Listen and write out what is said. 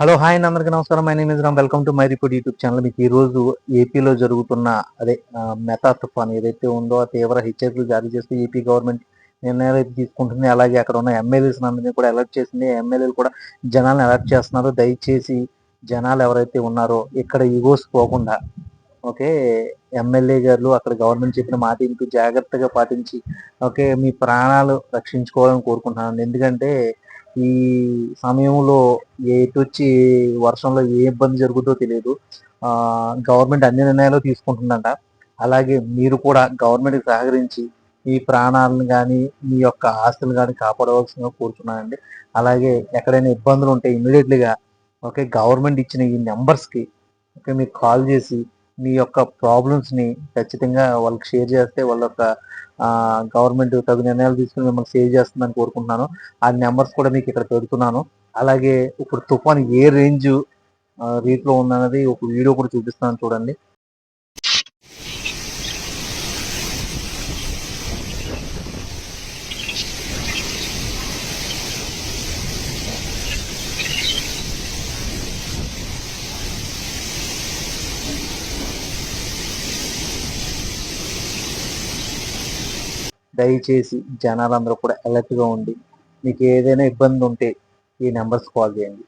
Hello hi అండి, అందరికీ నమస్కారం. My name is Ram. Welcome to my report YouTube channel. మీకు ఈ రోజు ఏపీలో జరుగుతున్న మెతా తుఫాన్ ఏదైతే ఉందో ఆ తీవ్ర హెచ్చరికలు జారీ చేస్తూ ఏపీ గవర్నమెంట్ నిర్ణయాలు అయితే తీసుకుంటుంది. అలాగే అక్కడ ఉన్న ఎమ్మెల్యేస్ అందరినీ కూడా అలర్ట్ చేసింది. ఎమ్మెల్యేలు కూడా జనాలను అలర్ట్ చేస్తున్నారు. దయచేసి జనాలు ఎవరైతే ఉన్నారో ఇక్కడ ఈగోస్ పోకుండా ఓకే, ఎమ్మెల్యే గారు అక్కడ గవర్నమెంట్ చెప్పిన మాట ఇంటూ జాగ్రత్తగా పాటించి ఓకే మీ ప్రాణాలు రక్షించుకోవాలని కోరుకుంటున్నాను. ఎందుకంటే ఈ సమయంలో ఎటొచ్చి వర్షంలో ఏ ఇబ్బంది జరుగుతుందో తెలియదు. గవర్నమెంట్ అన్ని నిర్ణయాలు తీసుకుంటుందంట. అలాగే మీరు కూడా గవర్నమెంట్కి సహకరించి మీ ప్రాణాలను కానీ మీ యొక్క ఆస్తులు కానీ కాపాడవలసిందిగా కోరుతున్నానండి. అలాగే ఎక్కడైనా ఇబ్బందులు ఉంటే ఇమీడియట్లీగా ఓకే గవర్నమెంట్ ఇచ్చిన ఈ నెంబర్స్కి ఓకే మీరు కాల్ చేసి మీ యొక్క ప్రాబ్లమ్స్ని ఖచ్చితంగా వాళ్ళకి షేర్ చేస్తే వాళ్ళ యొక్క గవర్నమెంట్ తగు నిర్ణయాలు తీసుకుని మిమ్మల్ని సేవ్ చేస్తుందని కోరుకుంటున్నాను. ఆ నెంబర్స్ కూడా మీకు ఇక్కడ పెడుతున్నాను. అలాగే ఇప్పుడు తుఫాన్ ఏ రేంజ్ రీతిలో ఉందన్నది ఒక వీడియో కూడా చూపిస్తాను, చూడండి. దయచేసి జనాలందరూ కూడా అలర్ట్గా ఉండి మీకు ఏదైనా ఇబ్బంది ఉంటే ఈ నెంబర్స్ కాల్ చేయండి.